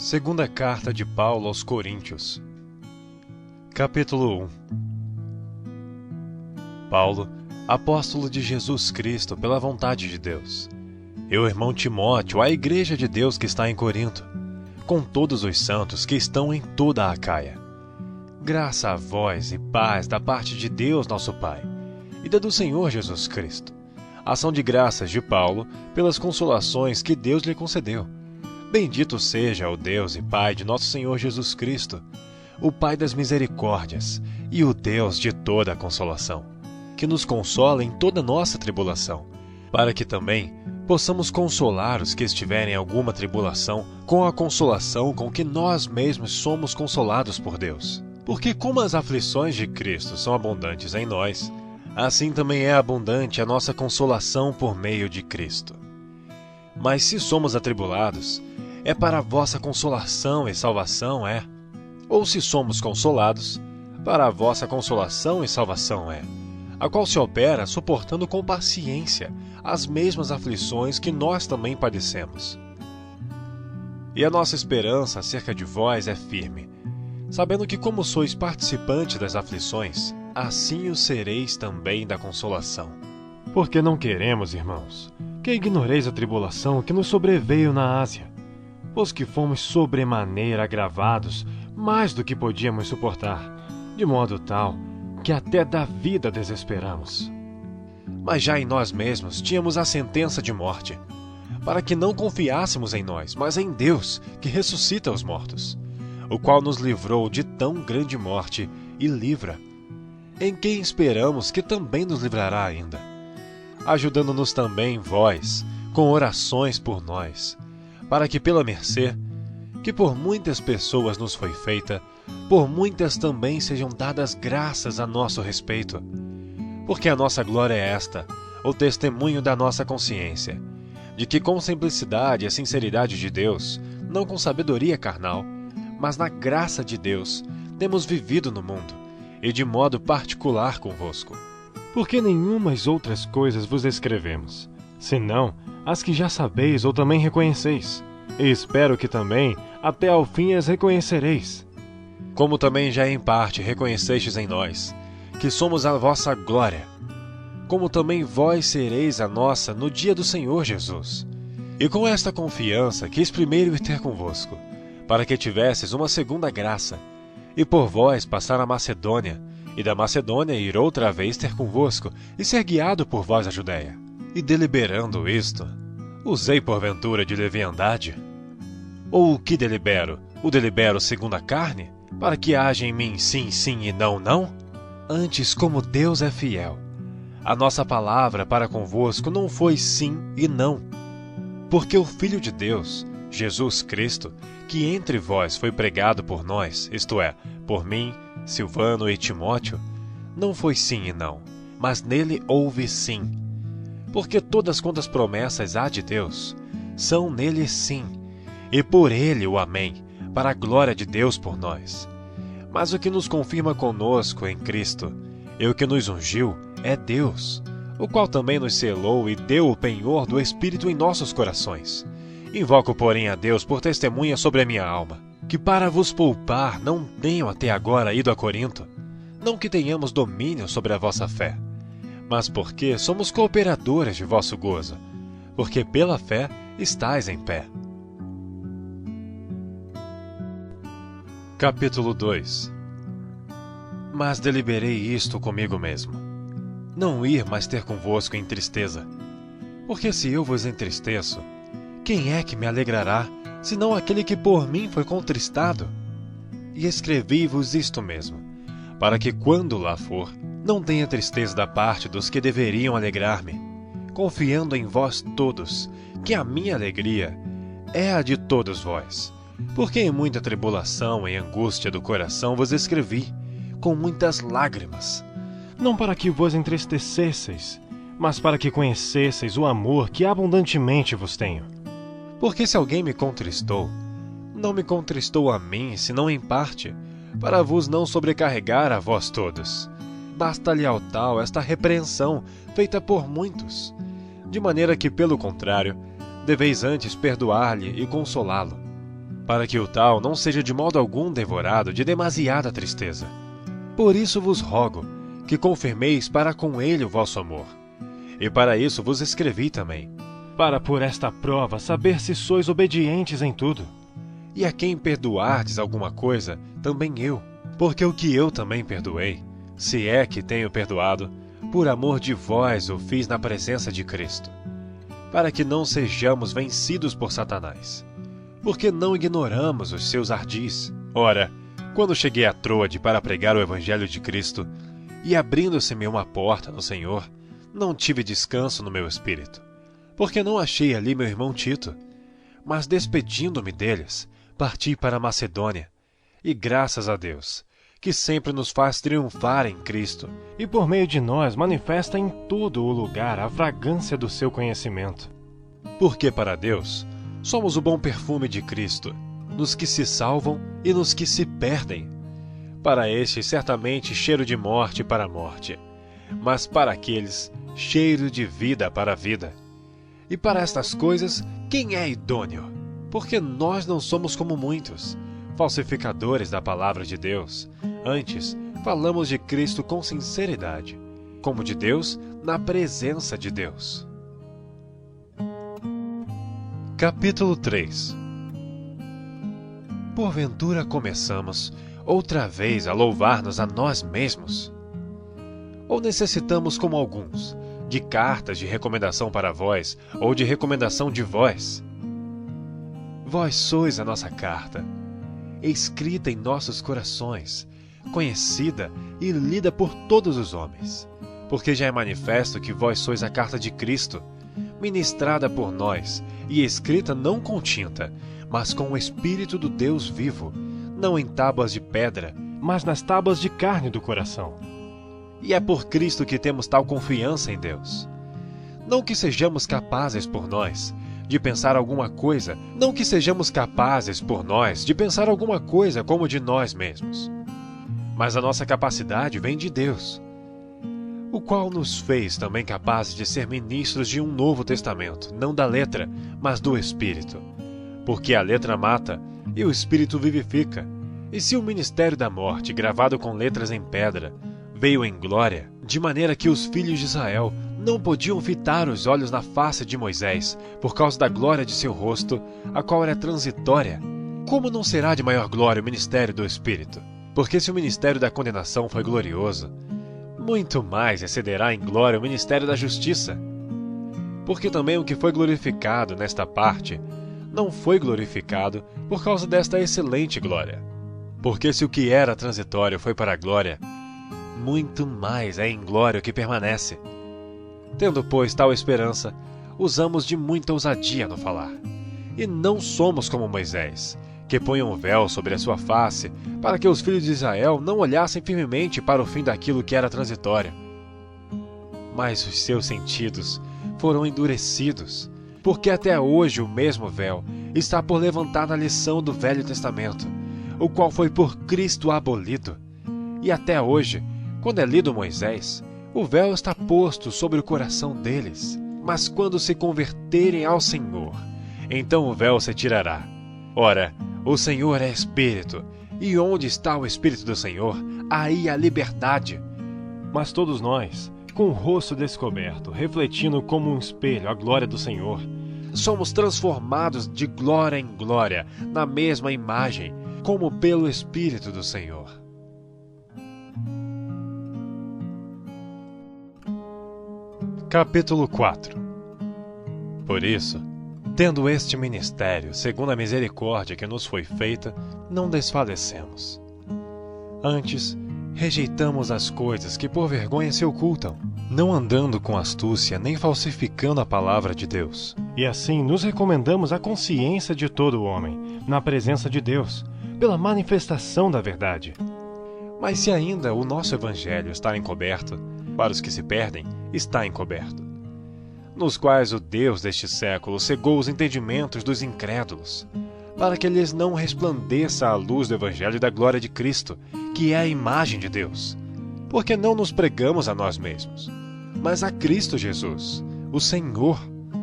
Segunda Carta de Paulo aos Coríntios. Capítulo 1. Paulo, apóstolo de Jesus Cristo pela vontade de Deus. E o irmão Timóteo, à igreja de Deus que está em Corinto, com todos os santos que estão em toda a Acaia. Graça a vós e paz da parte de Deus nosso Pai, e da do Senhor Jesus Cristo. Ação de graças de Paulo pelas consolações que Deus lhe concedeu. Bendito seja o Deus e Pai de nosso Senhor Jesus Cristo, o Pai das misericórdias e o Deus de toda a consolação, que nos consola em toda nossa tribulação, para que também possamos consolar os que estiverem em alguma tribulação com a consolação com que nós mesmos somos consolados por Deus. Porque como as aflições de Cristo são abundantes em nós, assim também é abundante a nossa consolação por meio de Cristo. Mas se somos atribulados, é para a vossa consolação e salvação é. Ou se somos consolados, para a vossa consolação e salvação é, a qual se opera suportando com paciência as mesmas aflições que nós também padecemos. E a nossa esperança acerca de vós é firme, sabendo que como sois participantes das aflições, assim o sereis também da consolação. Porque não queremos, irmãos, que ignoreis a tribulação que nos sobreveio na Ásia, pois que fomos sobremaneira agravados mais do que podíamos suportar, de modo tal que até da vida desesperamos. Mas já em nós mesmos tínhamos a sentença de morte, para que não confiássemos em nós, mas em Deus, que ressuscita os mortos, o qual nos livrou de tão grande morte e livra, em quem esperamos que também nos livrará ainda, ajudando-nos também vós, com orações por nós, para que pela mercê, que por muitas pessoas nos foi feita, por muitas também sejam dadas graças a nosso respeito. Porque a nossa glória é esta, o testemunho da nossa consciência, de que com simplicidade e sinceridade de Deus, não com sabedoria carnal, mas na graça de Deus, temos vivido no mundo, e de modo particular convosco. Porque nenhumas outras coisas vos escrevemos, senão as que já sabeis ou também reconheceis, e espero que também até ao fim as reconhecereis. Como também já em parte reconhecestes em nós, que somos a vossa glória, como também vós sereis a nossa no dia do Senhor Jesus. E com esta confiança quis primeiro ir ter convosco, para que tivesses uma segunda graça, e por vós passar a Macedônia, e da Macedônia ir outra vez ter convosco, e ser guiado por vós a Judéia. E deliberando isto, usei porventura de leviandade? Ou o que delibero? O delibero segundo a carne? Para que haja em mim sim, sim e não, não? Antes, como Deus é fiel, a nossa palavra para convosco não foi sim e não. Porque o Filho de Deus, Jesus Cristo, que entre vós foi pregado por nós, isto é, por mim, Silvano e Timóteo, não foi sim e não, mas nele houve sim. Porque todas quantas promessas há de Deus, são nele sim, e por ele o amém, para a glória de Deus por nós. Mas o que nos confirma conosco em Cristo, e o que nos ungiu, é Deus, o qual também nos selou e deu o penhor do Espírito em nossos corações. Invoco, porém, a Deus por testemunha sobre a minha alma, que para vos poupar não tenho até agora ido a Corinto, não que tenhamos domínio sobre a vossa fé, mas porque somos cooperadores de vosso gozo, porque pela fé estais em pé. Capítulo 2. Mas deliberei isto comigo mesmo, não ir mais ter convosco em tristeza, porque se eu vos entristeço, quem é que me alegrará, senão aquele que por mim foi contristado? E escrevi-vos isto mesmo, para que quando lá for, não tenha tristeza da parte dos que deveriam alegrar-me, confiando em vós todos, que a minha alegria é a de todos vós. Porque em muita tribulação e angústia do coração vos escrevi, com muitas lágrimas. Não para que vos entristecesseis, mas para que conhecesseis o amor que abundantemente vos tenho. Porque se alguém me contristou, não me contristou a mim, senão em parte, para vos não sobrecarregar a vós todos. Basta-lhe ao tal esta repreensão, feita por muitos, de maneira que, pelo contrário, deveis antes perdoar-lhe e consolá-lo. para que o tal não seja de modo algum devorado de demasiada tristeza. Por isso vos rogo que confirmeis para com ele o vosso amor. E para isso vos escrevi também, para por esta prova saber se sois obedientes em tudo. E a quem perdoardes alguma coisa, também eu, porque o que eu também perdoei, se é que tenho perdoado, por amor de vós o fiz na presença de Cristo, para que não sejamos vencidos por Satanás, porque não ignoramos os seus ardis. Ora, quando cheguei a Troade para pregar o Evangelho de Cristo, e abrindo-se-me uma porta no Senhor, não tive descanso no meu espírito, porque não achei ali meu irmão Tito. Mas despedindo-me deles, parti para a Macedônia, e graças a Deus, que sempre nos faz triunfar em Cristo, e por meio de nós manifesta em todo o lugar a fragrância do seu conhecimento. Porque para Deus somos o bom perfume de Cristo, nos que se salvam e nos que se perdem. Para estes certamente cheiro de morte para a morte, mas para aqueles cheiro de vida para a vida. E para estas coisas, quem é idôneo? Porque nós não somos como muitos, falsificadores da palavra de Deus. Antes, falamos de Cristo com sinceridade, como de Deus, na presença de Deus. Capítulo 3. Porventura começamos outra vez a louvar-nos a nós mesmos? Ou necessitamos, como alguns, de cartas de recomendação para vós, ou de recomendação de vós? Vós sois a nossa carta, escrita em nossos corações, conhecida e lida por todos os homens, porque já é manifesto que vós sois a carta de Cristo, ministrada por nós e escrita não com tinta, mas com o Espírito do Deus vivo, não em tábuas de pedra, mas nas tábuas de carne do coração. E é por Cristo que temos tal confiança em Deus. Não que sejamos capazes por nós de pensar alguma coisa, como de nós mesmos. Mas a nossa capacidade vem de Deus, o qual nos fez também capazes de ser ministros de um novo testamento, não da letra, mas do Espírito. Porque a letra mata e o Espírito vivifica. E se o ministério da morte, gravado com letras em pedra, veio em glória, de maneira que os filhos de Israel não podiam fitar os olhos na face de Moisés, por causa da glória de seu rosto, a qual era transitória, como não será de maior glória o ministério do Espírito? Porque se o ministério da condenação foi glorioso, muito mais excederá em glória o ministério da justiça. Porque também o que foi glorificado nesta parte não foi glorificado por causa desta excelente glória. Porque se o que era transitório foi para a glória, muito mais é em glória o que permanece. Tendo, pois, tal esperança, usamos de muita ousadia no falar. E não somos como Moisés, que põe um véu sobre a sua face, para que os filhos de Israel não olhassem firmemente para o fim daquilo que era transitório. Mas os seus sentidos foram endurecidos, porque até hoje o mesmo véu está por levantar na lição do Velho Testamento, o qual foi por Cristo abolido. E até hoje, quando é lido Moisés, o véu está posto sobre o coração deles. Mas quando se converterem ao Senhor, então o véu se tirará. Ora, o Senhor é Espírito, e onde está o Espírito do Senhor, aí a liberdade. Mas todos nós, com o rosto descoberto, refletindo como um espelho a glória do Senhor, somos transformados de glória em glória, na mesma imagem, como pelo Espírito do Senhor. Capítulo 4. Por isso, tendo este ministério, segundo a misericórdia que nos foi feita, não desfalecemos. Antes, rejeitamos as coisas que por vergonha se ocultam, não andando com astúcia nem falsificando a palavra de Deus. E assim nos recomendamos à consciência de todo o homem, na presença de Deus, pela manifestação da verdade. Mas se ainda o nosso evangelho está encoberto, para os que se perdem, está encoberto, nos quais o Deus deste século cegou os entendimentos dos incrédulos, para que lhes não resplandeça a luz do evangelho da glória de Cristo, que é a imagem de Deus. Porque não nos pregamos a nós mesmos, mas a Cristo Jesus, o Senhor,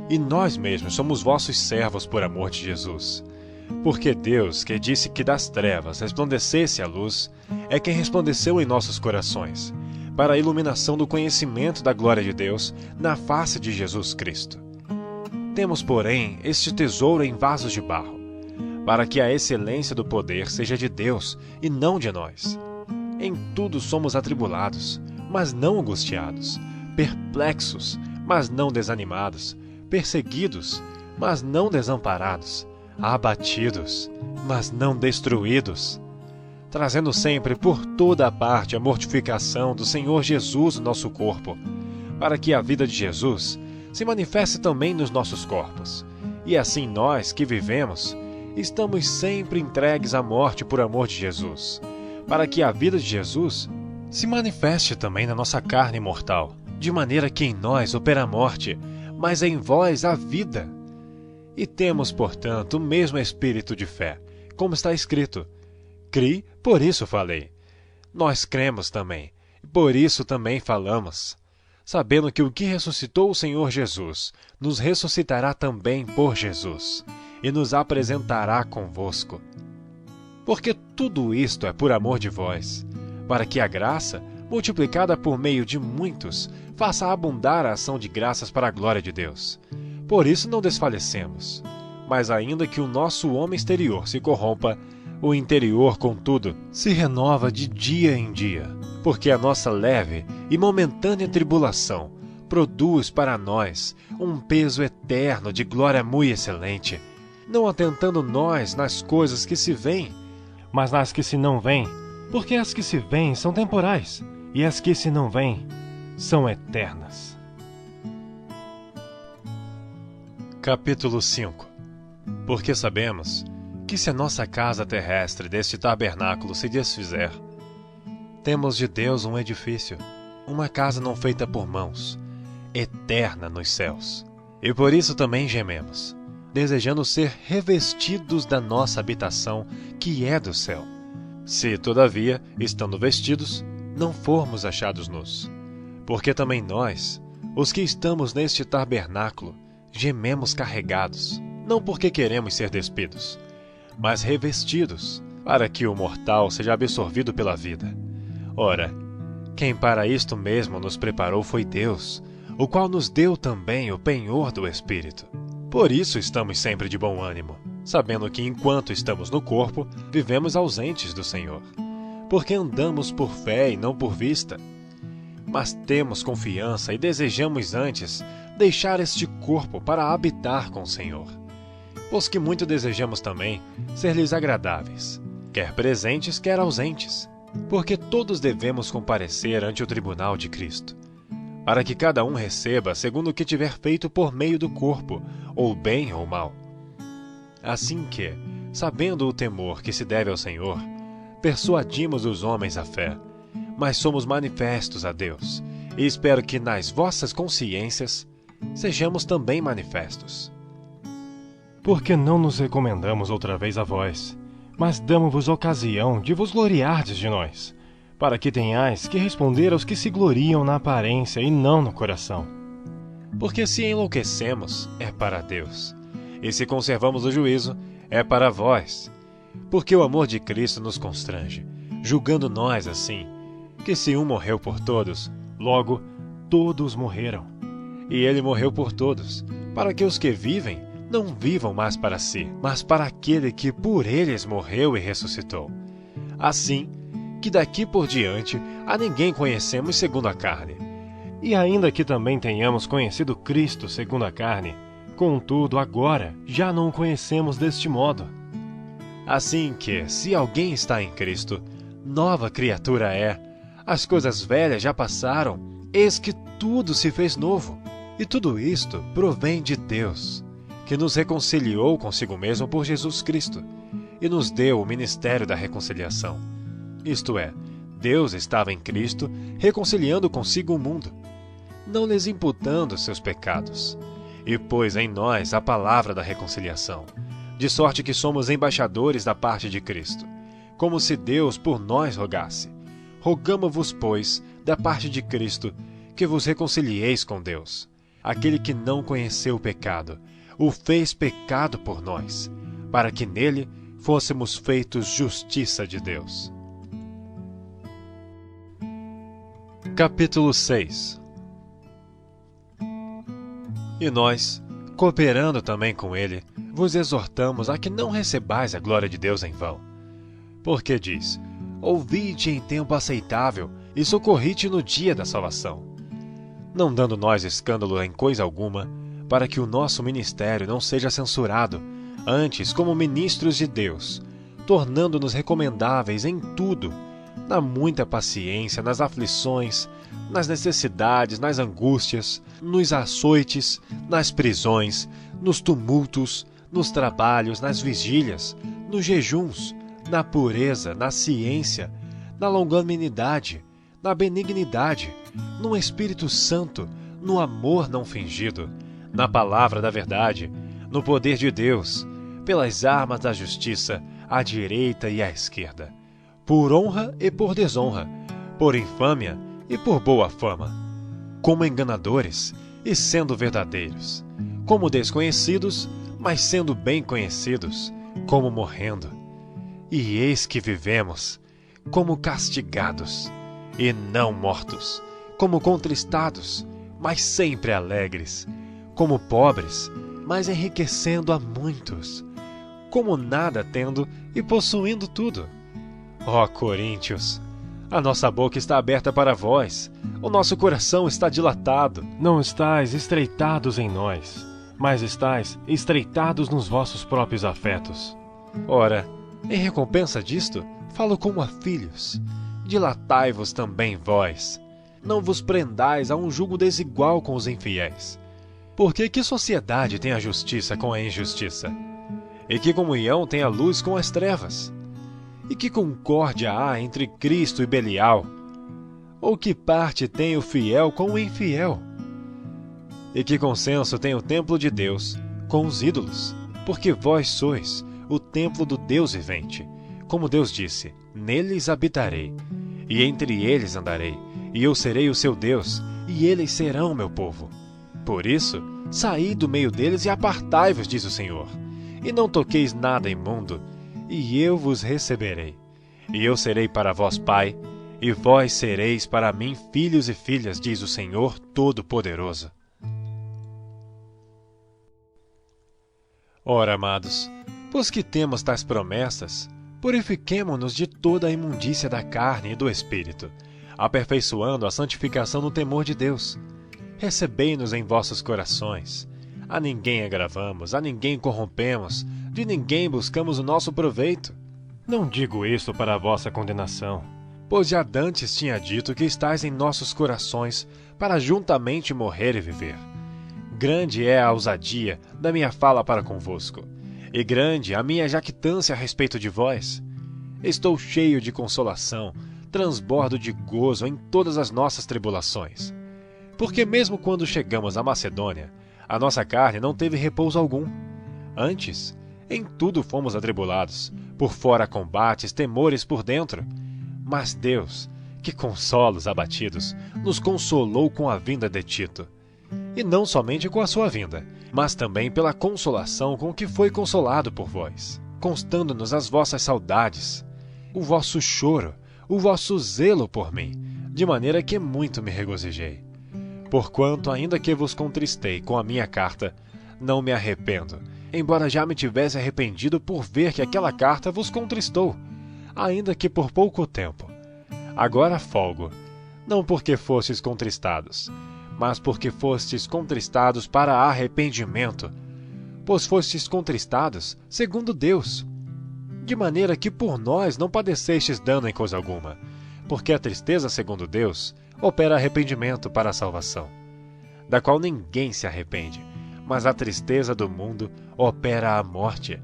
e nós mesmos somos vossos servos por amor de Jesus. Porque Deus, que disse que das trevas resplandecesse a luz, é quem resplandeceu em nossos corações, para a iluminação do conhecimento da glória de Deus na face de Jesus Cristo. Temos, porém, este tesouro em vasos de barro, para que a excelência do poder seja de Deus e não de nós. Em tudo somos atribulados, mas não angustiados, perplexos, mas não desanimados, perseguidos, mas não desamparados, abatidos, mas não destruídos, trazendo sempre por toda a parte a mortificação do Senhor Jesus no nosso corpo, para que a vida de Jesus se manifeste também nos nossos corpos. E assim nós que vivemos, estamos sempre entregues à morte por amor de Jesus, para que a vida de Jesus se manifeste também na nossa carne mortal, de maneira que em nós opera a morte, mas em vós a vida. E temos, portanto, o mesmo espírito de fé, como está escrito: Cri, por isso falei. Nós cremos também, e por isso também falamos, sabendo que o que ressuscitou o Senhor Jesus nos ressuscitará também por Jesus, e nos apresentará convosco. Porque tudo isto é por amor de vós, para que a graça, multiplicada por meio de muitos, faça abundar a ação de graças para a glória de Deus. Por isso não desfalecemos. Mas ainda que o nosso homem exterior se corrompa, o interior, contudo, se renova de dia em dia, porque a nossa leve e momentânea tribulação produz para nós um peso eterno de glória muito excelente, não atentando nós nas coisas que se veem, mas nas que se não veem, porque as que se veem são temporais, e as que se não veem são eternas. Capítulo 5. Porque sabemos que se a nossa casa terrestre deste tabernáculo se desfizer, temos de Deus um edifício, uma casa não feita por mãos, eterna nos céus. E por isso também gememos, desejando ser revestidos da nossa habitação, que é do céu. Se, todavia, estando vestidos, não formos achados nus. Porque também nós, os que estamos neste tabernáculo, gememos carregados, não porque queremos ser despidos, mas revestidos, para que o mortal seja absorvido pela vida. Ora, quem para isto mesmo nos preparou foi Deus, o qual nos deu também o penhor do Espírito. Por isso estamos sempre de bom ânimo, sabendo que enquanto estamos no corpo, vivemos ausentes do Senhor, porque andamos por fé e não por vista. Mas temos confiança e desejamos antes deixar este corpo para habitar com o Senhor, pois que muito desejamos também ser-lhes agradáveis, quer presentes, quer ausentes, porque todos devemos comparecer ante o tribunal de Cristo, para que cada um receba segundo o que tiver feito por meio do corpo, ou bem ou mal. Assim que, sabendo o temor que se deve ao Senhor, persuadimos os homens à fé, mas somos manifestos a Deus, e espero que nas vossas consciências sejamos também manifestos. Porque não nos recomendamos outra vez a vós, mas damos-vos ocasião de vos gloriardes de nós, para que tenhais que responder aos que se gloriam na aparência e não no coração. Porque se enlouquecemos, é para Deus, e se conservamos o juízo, é para vós. Porque o amor de Cristo nos constrange, julgando nós assim, que se um morreu por todos, logo todos morreram. E ele morreu por todos, para que os que vivem não vivam mais para si, mas para aquele que por eles morreu e ressuscitou. Assim, que daqui por diante a ninguém conhecemos segundo a carne. E ainda que também tenhamos conhecido Cristo segundo a carne, contudo agora já não o conhecemos deste modo. Assim que, se alguém está em Cristo, nova criatura é. As coisas velhas já passaram, eis que tudo se fez novo. E tudo isto provém de Deus, que nos reconciliou consigo mesmo por Jesus Cristo, e nos deu o ministério da reconciliação. Isto é, Deus estava em Cristo, reconciliando consigo o mundo, não lhes imputando seus pecados, e pôs em nós a palavra da reconciliação, de sorte que somos embaixadores da parte de Cristo, como se Deus por nós rogasse. Rogamo-vos, pois, da parte de Cristo, que vos reconcilieis com Deus. Aquele que não conheceu o pecado, o fez pecado por nós, para que nele fôssemos feitos justiça de Deus. Capítulo 6. E nós, cooperando também com ele, vos exortamos a que não recebais a glória de Deus em vão. Porque diz: ouvi-te em tempo aceitável e socorri-te no dia da salvação. Não dando nós escândalo em coisa alguma, para que o nosso ministério não seja censurado, antes como ministros de Deus, tornando-nos recomendáveis em tudo, na muita paciência, nas aflições, nas necessidades, nas angústias, nos açoites, nas prisões, nos tumultos, nos trabalhos, nas vigílias, nos jejuns, na pureza, na ciência, na longanimidade, na benignidade, no Espírito Santo, no amor não fingido, na palavra da verdade, no poder de Deus, pelas armas da justiça, à direita e à esquerda, por honra e por desonra, por infâmia e por boa fama, como enganadores e sendo verdadeiros, como desconhecidos, mas sendo bem conhecidos, como morrendo. E eis que vivemos, como castigados, e não mortos, como contristados, mas sempre alegres, como pobres, mas enriquecendo a muitos, como nada tendo e possuindo tudo. Ó Coríntios, a nossa boca está aberta para vós, o nosso coração está dilatado. Não estáis estreitados em nós, mas estáis estreitados nos vossos próprios afetos. Ora, em recompensa disto, falo como a filhos. Dilatai-vos também vós. Não vos prendais a um jugo desigual com os infiéis. Porque que sociedade tem a justiça com a injustiça? E que comunhão tem a luz com as trevas? E que concórdia há entre Cristo e Belial? Ou que parte tem o fiel com o infiel? E que consenso tem o templo de Deus com os ídolos? Porque vós sois o templo do Deus vivente. Como Deus disse: neles habitarei, e entre eles andarei, e eu serei o seu Deus, e eles serão meu povo. Por isso, saí do meio deles e apartai-vos, diz o Senhor, e não toqueis nada imundo, e eu vos receberei. E eu serei para vós pai, e vós sereis para mim filhos e filhas, diz o Senhor Todo-Poderoso. Ora, amados, pois que temos tais promessas, purifiquemo-nos de toda a imundícia da carne e do espírito, aperfeiçoando a santificação no temor de Deus. Recebei-nos em vossos corações. A ninguém agravamos, a ninguém corrompemos, de ninguém buscamos o nosso proveito. Não digo isto para a vossa condenação, Pois já dantes tinha dito que estais em nossos corações para juntamente morrer e viver. Grande é a ousadia da minha fala para convosco, e grande a minha jactância a respeito de vós. Estou cheio de consolação, transbordo de gozo em todas as nossas tribulações. Porque mesmo quando chegamos à Macedônia, a nossa carne não teve repouso algum. Antes, em tudo fomos atribulados, por fora combates, temores por dentro. Mas Deus, que consola os abatidos, nos consolou com a vinda de Tito. E não somente com a sua vinda, mas também pela consolação com que foi consolado por vós, constando-nos as vossas saudades, o vosso choro, o vosso zelo por mim, de maneira que muito me regozijei. Porquanto, ainda que vos contristei com a minha carta, não me arrependo, embora já me tivesse arrependido por ver que aquela carta vos contristou, ainda que por pouco tempo. Agora folgo, não porque fostes contristados, mas porque fostes contristados para arrependimento, pois fostes contristados segundo Deus, de maneira que por nós não padecestes dano em coisa alguma, porque a tristeza segundo Deus opera arrependimento para a salvação, da qual ninguém se arrepende, mas a tristeza do mundo opera a morte.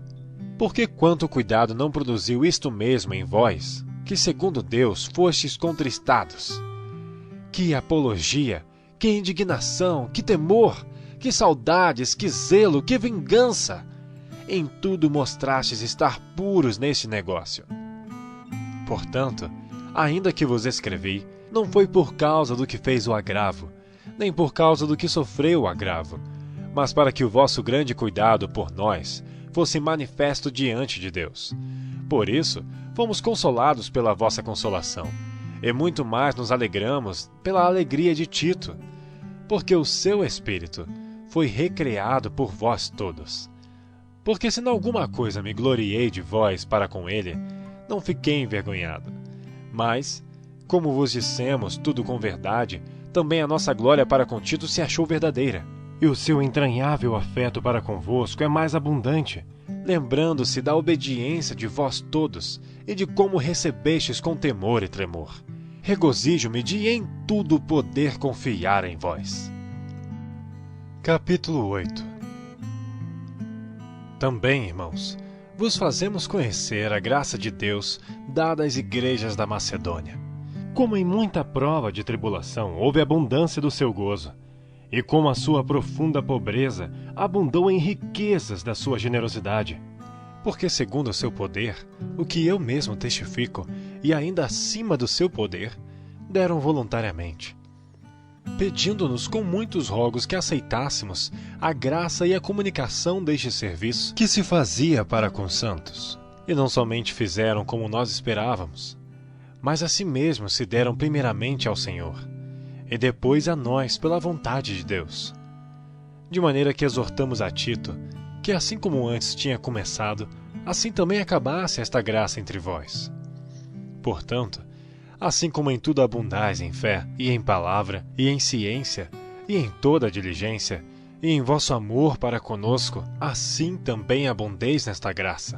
Porque quanto cuidado não produziu isto mesmo em vós, que segundo Deus fostes contristados? Que apologia, que indignação, que temor, que saudades, que zelo, que vingança! Em tudo mostrastes estar puros neste negócio. Portanto, ainda que vos escrevi, não foi por causa do que fez o agravo, nem por causa do que sofreu o agravo, mas para que o vosso grande cuidado por nós fosse manifesto diante de Deus. Por isso, fomos consolados pela vossa consolação, e muito mais nos alegramos pela alegria de Tito, porque o seu espírito foi recriado por vós todos. Porque se em alguma coisa me gloriei de vós para com ele, não fiquei envergonhado. Mas, como vos dissemos tudo com verdade, também a nossa glória para com Tito se achou verdadeira. E o seu entranhável afeto para convosco é mais abundante, lembrando-se da obediência de vós todos e de como recebestes com temor e tremor. Regozijo-me de em tudo poder confiar em vós. Capítulo 8. Também, irmãos, vos fazemos conhecer a graça de Deus dada às igrejas da Macedônia. Como em muita prova de tribulação houve abundância do seu gozo, e como a sua profunda pobreza abundou em riquezas da sua generosidade. Porque segundo o seu poder, o que eu mesmo testifico, e ainda acima do seu poder, deram voluntariamente, pedindo-nos com muitos rogos que aceitássemos a graça e a comunicação deste serviço que se fazia para com os santos. E não somente fizeram como nós esperávamos, mas a si mesmos se deram primeiramente ao Senhor, e depois a nós pela vontade de Deus. De maneira que exortamos a Tito, que assim como antes tinha começado, assim também acabasse esta graça entre vós. Portanto, assim como em tudo abundais em fé, e em palavra, e em ciência, e em toda diligência, e em vosso amor para conosco, assim também abundeis nesta graça.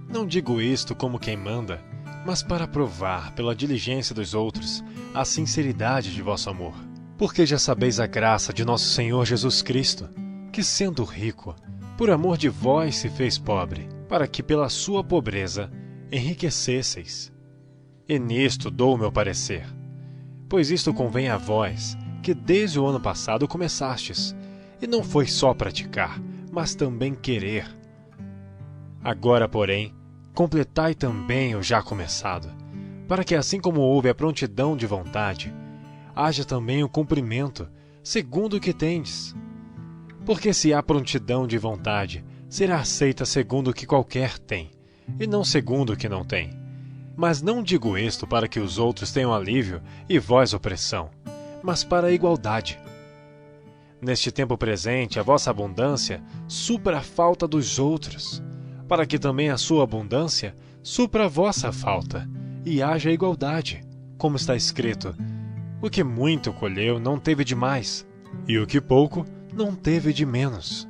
Não digo isto como quem manda, mas para provar, pela diligência dos outros, a sinceridade de vosso amor. Porque já sabeis a graça de nosso Senhor Jesus Cristo, que sendo rico, por amor de vós se fez pobre, para que pela sua pobreza enriquecesseis. E nisto dou o meu parecer, pois isto convém a vós, que desde o ano passado começastes, e não foi só praticar, mas também querer. Agora, porém, completai também o já começado, para que assim como houve a prontidão de vontade, haja também o cumprimento, segundo o que tendes. Porque se há prontidão de vontade, será aceita segundo o que qualquer tem, e não segundo o que não tem. Mas não digo isto para que os outros tenham alívio e vós opressão, mas para a igualdade. Neste tempo presente, a vossa abundância supra a falta dos outros, para que também a sua abundância supra a vossa falta, e haja igualdade. Como está escrito, o que muito colheu não teve de mais, e o que pouco não teve de menos.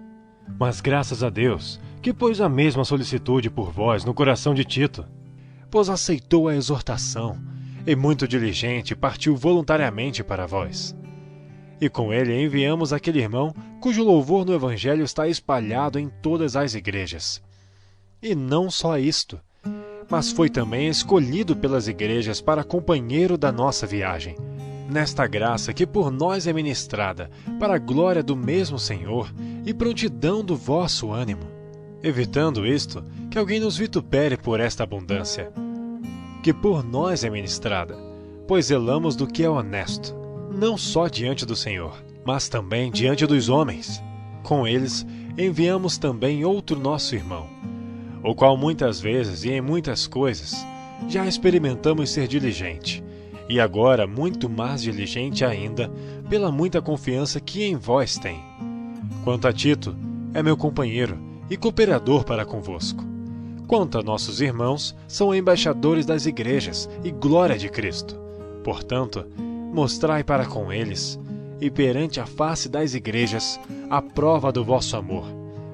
Mas graças a Deus, que pôs a mesma solicitude por vós no coração de Tito, pois aceitou a exortação, e muito diligente partiu voluntariamente para vós. E com ele enviamos aquele irmão cujo louvor no Evangelho está espalhado em todas as igrejas. E não só isto, mas foi também escolhido pelas igrejas para companheiro da nossa viagem, nesta graça que por nós é ministrada, para a glória do mesmo Senhor e prontidão do vosso ânimo, evitando isto, que alguém nos vitupere por esta abundância, que por nós é ministrada, pois zelamos do que é honesto, não só diante do Senhor, mas também diante dos homens. Com eles enviamos também outro nosso irmão, o qual muitas vezes e em muitas coisas já experimentamos ser diligente, e agora muito mais diligente ainda pela muita confiança que em vós tem. Quanto a Tito, é meu companheiro e cooperador para convosco. Quanto a nossos irmãos, são embaixadores das igrejas e glória de Cristo. Portanto, mostrai para com eles, e perante a face das igrejas, a prova do vosso amor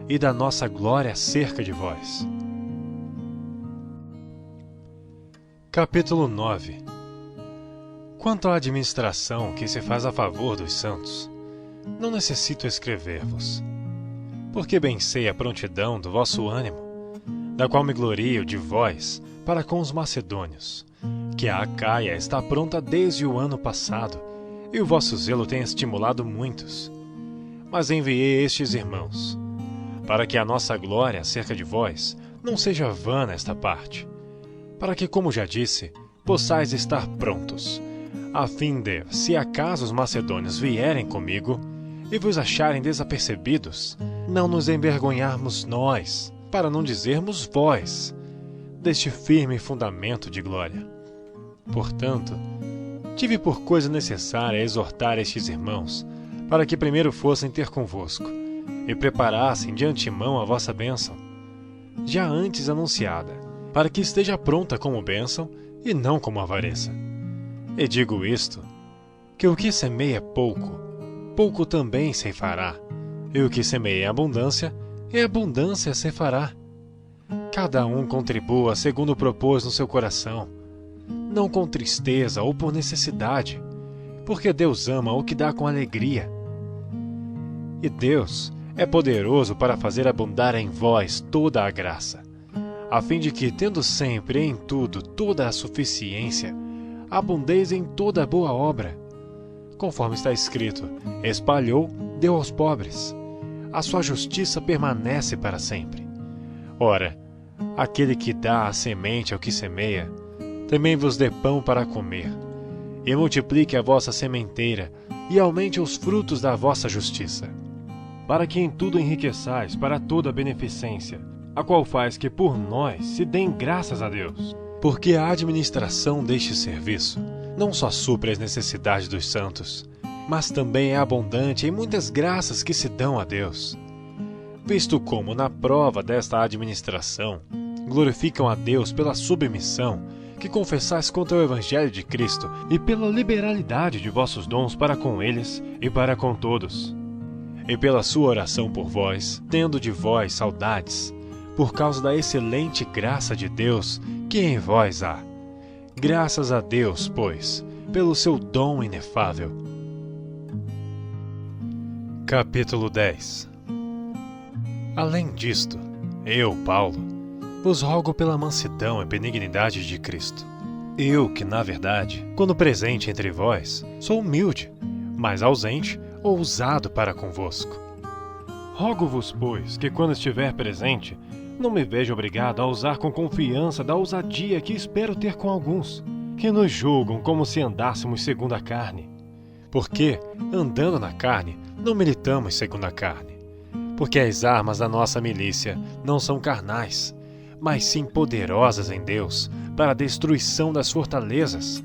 e da nossa glória acerca de vós. Capítulo 9. Quanto à administração que se faz a favor dos santos, não necessito escrever-vos, porque bem sei a prontidão do vosso ânimo, da qual me glorio de vós para com os macedônios, que a Acaia está pronta desde o ano passado, e o vosso zelo tem estimulado muitos. Mas enviei estes irmãos, para que a nossa glória acerca de vós não seja vã nesta parte, para que, como já disse, possais estar prontos, a fim de, se acaso os macedônios vierem comigo e vos acharem desapercebidos, não nos envergonharmos nós, para não dizermos vós, deste firme fundamento de glória. Portanto, tive por coisa necessária exortar estes irmãos, para que primeiro fossem ter convosco, e preparassem de antemão a vossa bênção, já antes anunciada, para que esteja pronta como bênção e não como avareza. E digo isto, que o que semeia pouco, pouco também ceifará, e o que semeia abundância, em abundância ceifará. Cada um contribua segundo propôs no seu coração, não com tristeza ou por necessidade, porque Deus ama o que dá com alegria. E Deus é poderoso para fazer abundar em vós toda a graça, a fim de que, tendo sempre em tudo toda a suficiência, abundeis em toda boa obra. Conforme está escrito, espalhou, deu aos pobres. A sua justiça permanece para sempre. Ora, aquele que dá a semente ao que semeia, também vos dê pão para comer, e multiplique a vossa sementeira, e aumente os frutos da vossa justiça, para que em tudo enriqueçais para toda a beneficência, a qual faz que por nós se deem graças a Deus. Porque a administração deste serviço não só supre as necessidades dos santos, mas também é abundante em muitas graças que se dão a Deus, visto como, na prova desta administração, glorificam a Deus pela submissão que confessais contra o Evangelho de Cristo e pela liberalidade de vossos dons para com eles e para com todos. E pela sua oração por vós, tendo de vós saudades, por causa da excelente graça de Deus que em vós há. Graças a Deus, pois, pelo seu dom inefável. Capítulo 10. Além disto, eu, Paulo, vos rogo pela mansidão e benignidade de Cristo. Eu que, na verdade, quando presente entre vós, sou humilde, mas ausente, ousado para convosco. Rogo-vos, pois, que quando estiver presente, não me veja obrigado a usar com confiança da ousadia que espero ter com alguns, que nos julgam como se andássemos segundo a carne. Porque, andando na carne, não militamos segundo a carne. Porque as armas da nossa milícia não são carnais, mas sim poderosas em Deus para a destruição das fortalezas,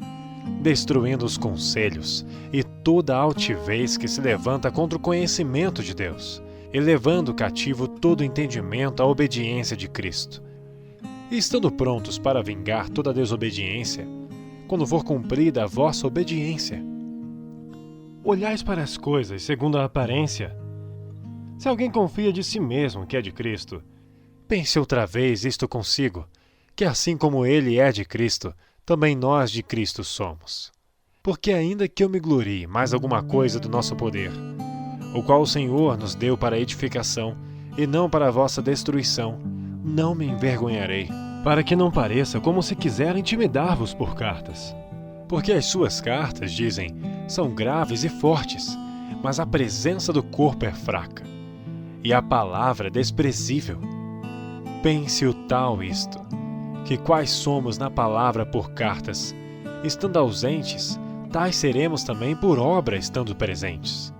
destruindo os conselhos e toda a altivez que se levanta contra o conhecimento de Deus, e levando cativo todo entendimento à obediência de Cristo, e estando prontos para vingar toda a desobediência, quando for cumprida a vossa obediência. Olhais para as coisas segundo a aparência. Se alguém confia de si mesmo que é de Cristo, pense outra vez isto consigo, que assim como ele é de Cristo, também nós de Cristo somos. Porque ainda que eu me glorie mais alguma coisa do nosso poder, o qual o Senhor nos deu para edificação e não para a vossa destruição, não me envergonharei, para que não pareça como se quisera intimidar-vos por cartas. Porque as suas cartas, dizem, são graves e fortes, mas a presença do corpo é fraca, e a palavra é desprezível. Pense o tal isto, que quais somos na palavra por cartas, estando ausentes, tais seremos também por obra estando presentes.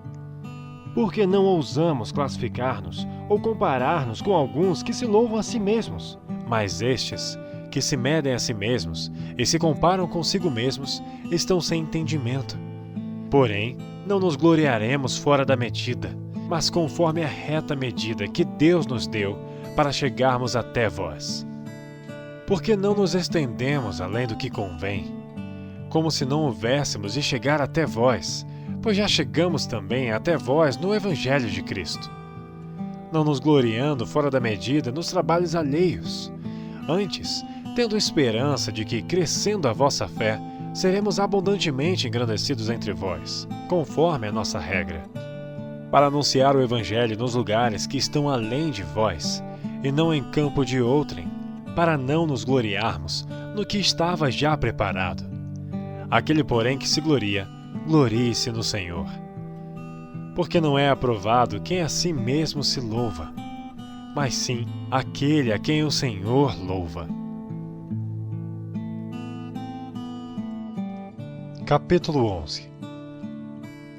Porque não ousamos classificar-nos ou comparar-nos com alguns que se louvam a si mesmos. Mas estes, que se medem a si mesmos e se comparam consigo mesmos, estão sem entendimento. Porém, não nos gloriaremos fora da medida, mas conforme a reta medida que Deus nos deu para chegarmos até vós. Porque não nos estendemos além do que convém, como se não houvéssemos de chegar até vós, pois já chegamos também até vós no Evangelho de Cristo. Não nos gloriando fora da medida nos trabalhos alheios, antes, tendo esperança de que, crescendo a vossa fé, seremos abundantemente engrandecidos entre vós, conforme a nossa regra, para anunciar o Evangelho nos lugares que estão além de vós, e não em campo de outrem, para não nos gloriarmos no que estava já preparado. Aquele, porém, que se gloria, glorie-se no Senhor. Porque não é aprovado quem a si mesmo se louva, mas sim aquele a quem o Senhor louva. Capítulo 11.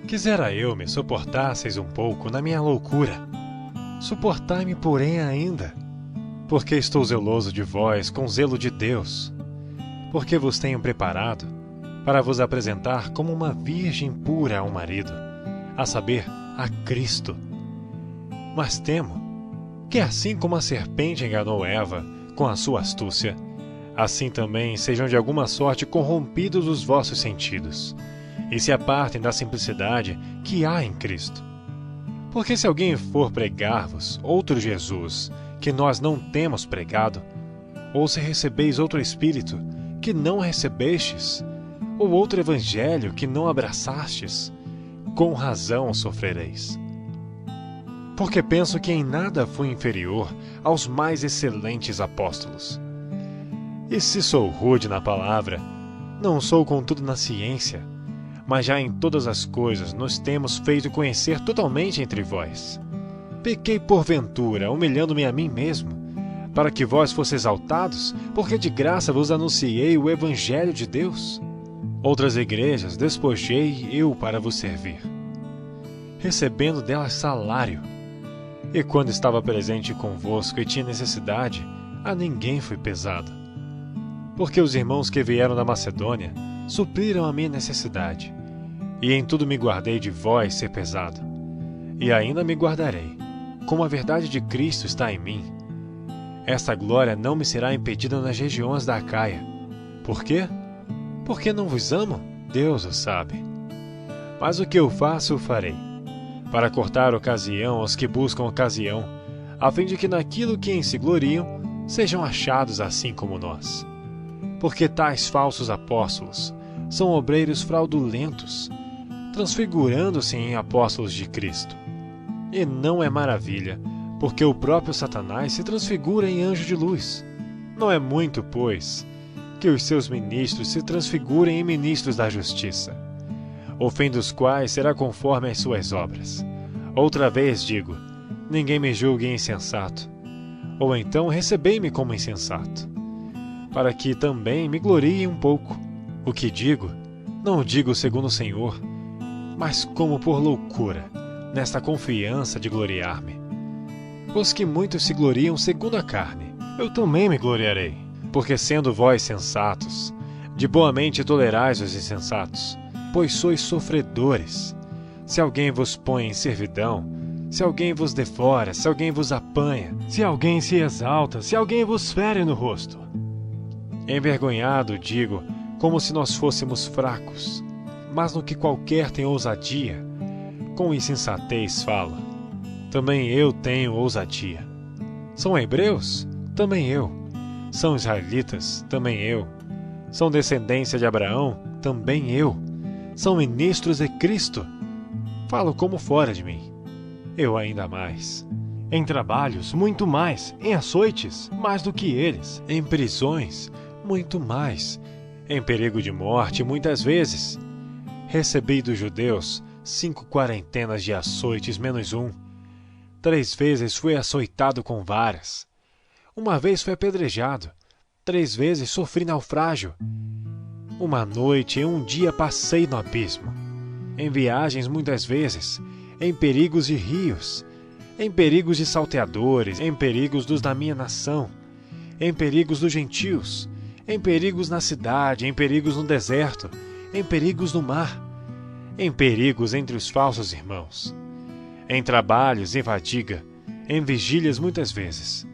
Quisera eu me suportasseis um pouco na minha loucura. Suportai-me, porém, ainda. Porque estou zeloso de vós com zelo de Deus, porque vos tenho preparado para vos apresentar como uma virgem pura ao marido, a saber, a Cristo. Mas temo que assim como a serpente enganou Eva com a sua astúcia, assim também sejam de alguma sorte corrompidos os vossos sentidos, e se apartem da simplicidade que há em Cristo. Porque se alguém for pregar-vos outro Jesus, que nós não temos pregado, ou se recebeis outro Espírito, que não recebestes, ou outro Evangelho que não abraçastes, com razão sofrereis. Porque penso que em nada fui inferior aos mais excelentes apóstolos. E se sou rude na palavra, não sou contudo na ciência, mas já em todas as coisas nos temos feito conhecer totalmente entre vós. Pequei porventura, humilhando-me a mim mesmo, para que vós fosseis exaltados, porque de graça vos anunciei o Evangelho de Deus. Outras igrejas despojei eu para vos servir, recebendo delas salário. E quando estava presente convosco e tinha necessidade, a ninguém fui pesado. Porque os irmãos que vieram da Macedônia supriram a minha necessidade, e em tudo me guardei de vós ser pesado. E ainda me guardarei, como a verdade de Cristo está em mim. Esta glória não me será impedida nas regiões da Acaia. Por quê? Porque não vos amo? Deus o sabe. Mas o que eu faço, o farei, para cortar ocasião aos que buscam ocasião, a fim de que naquilo que em se gloriam, sejam achados assim como nós. Porque tais falsos apóstolos são obreiros fraudulentos, transfigurando-se em apóstolos de Cristo. E não é maravilha, porque o próprio Satanás se transfigura em anjo de luz. Não é muito, pois, que os seus ministros se transfigurem em ministros da justiça, o fim dos quais será conforme as suas obras. Outra vez digo, ninguém me julgue insensato, ou então recebei-me como insensato, para que também me glorie um pouco. O que digo, não o digo segundo o Senhor, mas como por loucura, nesta confiança de gloriar-me. Pois que muitos se gloriam segundo a carne, eu também me gloriarei. Porque sendo vós sensatos, de boa mente tolerais os insensatos, pois sois sofredores. Se alguém vos põe em servidão, se alguém vos devora, se alguém vos apanha, se alguém se exalta, se alguém vos fere no rosto. Envergonhado, digo, como se nós fôssemos fracos, mas no que qualquer tem ousadia, com insensatez fala. Também eu tenho ousadia. São hebreus? Também eu. São israelitas? Também eu. São descendência de Abraão? Também eu. São ministros de Cristo? Falo como fora de mim. Eu ainda mais. Em trabalhos, muito mais. Em açoites, mais do que eles. Em prisões, muito mais. Em perigo de morte, muitas vezes. Recebi dos judeus 5 quarentenas de açoites menos 1. 3 vezes fui açoitado com varas. Uma vez fui apedrejado. 3 vezes sofri naufrágio. Uma noite e um dia passei no abismo. Em viagens muitas vezes, em perigos de rios, em perigos de salteadores, em perigos dos da minha nação, em perigos dos gentios, em perigos na cidade, em perigos no deserto, em perigos no mar, em perigos entre os falsos irmãos, em trabalhos e fadiga, em vigílias muitas vezes,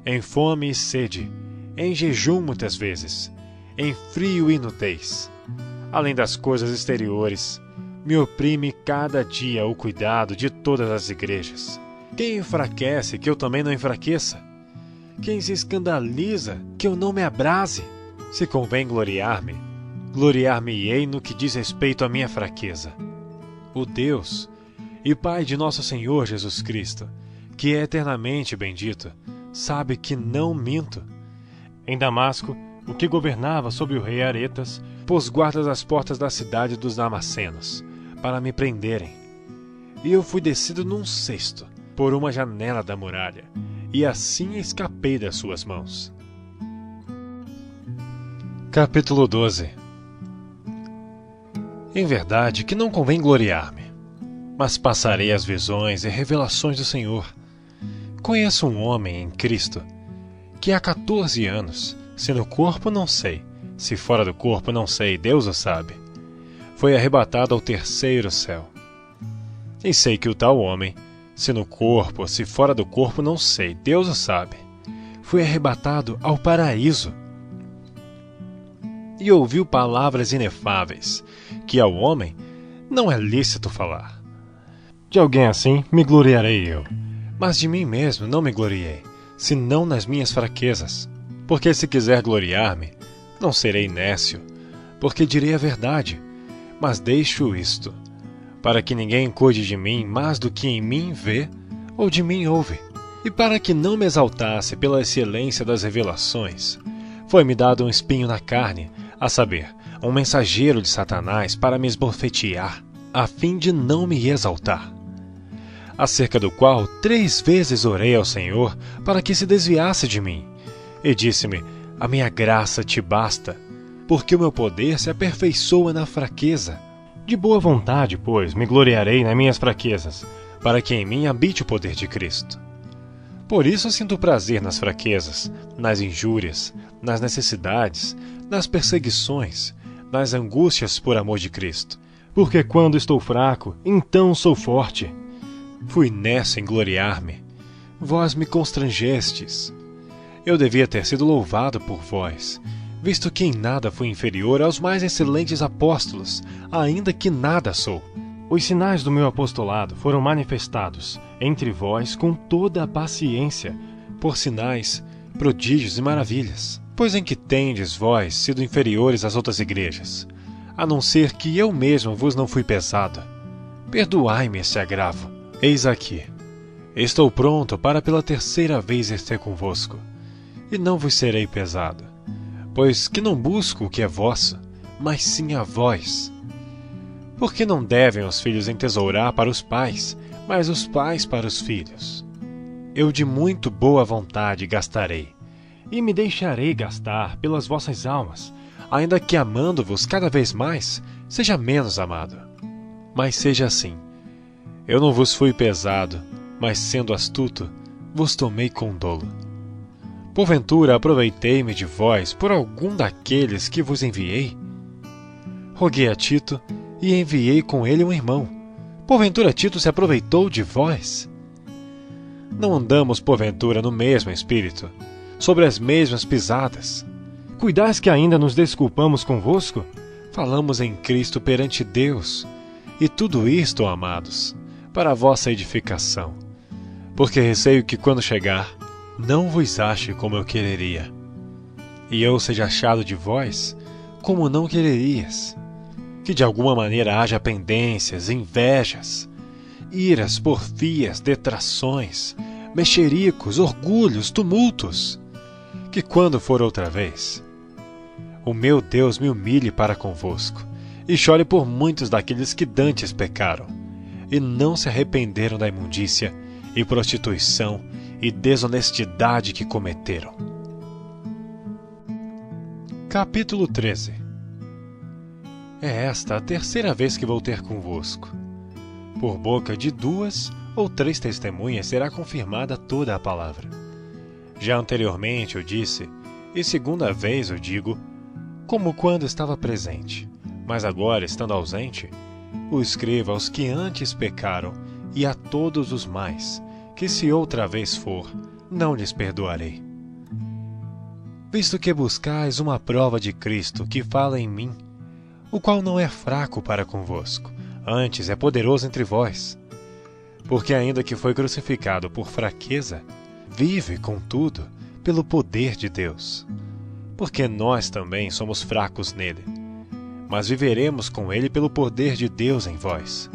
em fome e sede, em jejum muitas vezes, em frio e nudez. Além das coisas exteriores, me oprime cada dia o cuidado de todas as igrejas. Quem enfraquece, que eu também não enfraqueça? Quem se escandaliza, que eu não me abrase? Se convém gloriar-me, gloriar-me-ei no que diz respeito à minha fraqueza. O Deus e Pai de nosso Senhor Jesus Cristo, que é eternamente bendito, sabe que não minto. Em Damasco, o que governava sobre o rei Aretas pôs guardas às portas da cidade dos Damascenos, para me prenderem. E eu fui descido num cesto, por uma janela da muralha, e assim escapei das suas mãos. Capítulo 12. Em verdade que não convém gloriar-me, mas passarei as visões e revelações do Senhor. Conheço um homem em Cristo, que há 14 anos, se no corpo não sei, se fora do corpo não sei, Deus o sabe, foi arrebatado ao terceiro céu. E sei que o tal homem, se no corpo ou se fora do corpo não sei, Deus o sabe, foi arrebatado ao paraíso. E ouviu palavras inefáveis, que ao homem não é lícito falar. De alguém assim me gloriarei eu. Mas de mim mesmo não me gloriei, senão nas minhas fraquezas. Porque se quiser gloriar-me, não serei nécio, porque direi a verdade, mas deixo isto, para que ninguém cuide de mim mais do que em mim vê ou de mim ouve. E para que não me exaltasse pela excelência das revelações, foi-me dado um espinho na carne, a saber, um mensageiro de Satanás para me esbofetear, a fim de não me exaltar. Acerca do qual 3 vezes orei ao Senhor para que se desviasse de mim, e disse-me: a minha graça te basta, porque o meu poder se aperfeiçoa na fraqueza. De boa vontade, pois, me gloriarei nas minhas fraquezas, para que em mim habite o poder de Cristo. Por isso sinto prazer nas fraquezas, nas injúrias, nas necessidades, nas perseguições, nas angústias por amor de Cristo. Porque quando estou fraco, então sou forte. Fui nessa em gloriar-me. Vós me constrangestes. Eu devia ter sido louvado por vós, visto que em nada fui inferior aos mais excelentes apóstolos, ainda que nada sou. Os sinais do meu apostolado foram manifestados entre vós com toda a paciência, por sinais, prodígios e maravilhas. Pois em que tendes vós sido inferiores às outras igrejas, a não ser que eu mesmo vos não fui pesado? Perdoai-me este agravo. Eis aqui. Estou pronto para pela 3ª vez estar convosco, e não vos serei pesado, pois que não busco o que é vosso, mas sim a vós. Porque não devem os filhos entesourar para os pais, mas os pais para os filhos. Eu de muito boa vontade gastarei, e me deixarei gastar pelas vossas almas, ainda que amando-vos cada vez mais, seja menos amado. Mas seja assim. Eu não vos fui pesado, mas sendo astuto, vos tomei com dolo. Porventura aproveitei-me de vós por algum daqueles que vos enviei? Roguei a Tito, e enviei com ele um irmão. Porventura Tito se aproveitou de vós? Não andamos, porventura, no mesmo espírito, sobre as mesmas pisadas? Cuidais que ainda nos desculpamos convosco? Falamos em Cristo perante Deus, e tudo isto, amados, para a vossa edificação, porque receio que, quando chegar, não vos ache como eu quereria, e eu seja achado de vós como não quererias, que de alguma maneira haja pendências, invejas, iras, porfias, detrações, mexericos, orgulhos, tumultos, que quando for outra vez, o meu Deus me humilhe para convosco, e chore por muitos daqueles que dantes pecaram, e não se arrependeram da imundícia, e prostituição, e desonestidade que cometeram. Capítulo 13. É esta a 3ª vez que vou ter convosco. Por boca de 2 ou 3 testemunhas será confirmada toda a palavra. Já anteriormente eu disse, e 2ª vez eu digo, como quando estava presente, mas agora, estando ausente, o escrevo aos que antes pecaram e a todos os mais, que se outra vez for, não lhes perdoarei. Visto que buscais uma prova de Cristo que fala em mim, o qual não é fraco para convosco, antes é poderoso entre vós. Porque ainda que foi crucificado por fraqueza, vive, contudo, pelo poder de Deus. Porque nós também somos fracos nele, mas viveremos com ele pelo poder de Deus em vós.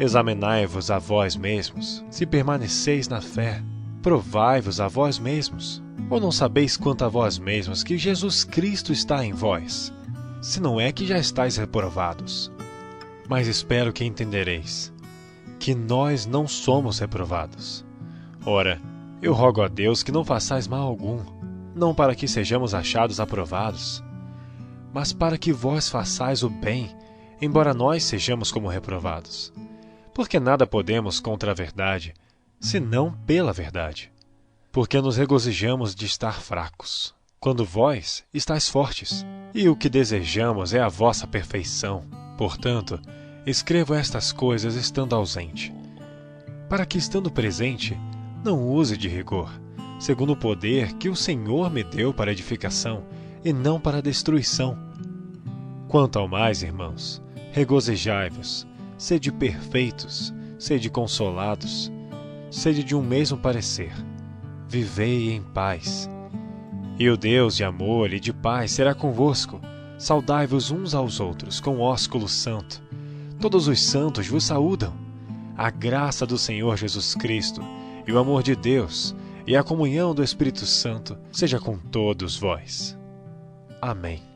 Examinai-vos a vós mesmos, se permaneceis na fé. Provai-vos a vós mesmos. Ou não sabeis quanto a vós mesmos que Jesus Cristo está em vós, se não é que já estáis reprovados? Mas espero que entendereis que nós não somos reprovados. Ora, eu rogo a Deus que não façais mal algum, não para que sejamos achados aprovados, mas para que vós façais o bem, embora nós sejamos como reprovados. Porque nada podemos contra a verdade, senão pela verdade. porque nos regozijamos de estar fracos, quando vós estáis fortes. E o que desejamos é a vossa perfeição. Portanto, escrevo estas coisas estando ausente, para que, estando presente, não use de rigor, segundo o poder que o Senhor me deu para edificação e não para destruição. Quanto ao mais, irmãos, regozijai-vos, sede perfeitos, sede consolados, sede de um mesmo parecer, vivei em paz. E o Deus de amor e de paz será convosco. Saudai-vos uns aos outros com ósculo santo. Todos os santos vos saúdam. A graça do Senhor Jesus Cristo e o amor de Deus e a comunhão do Espírito Santo seja com todos vós. Amém.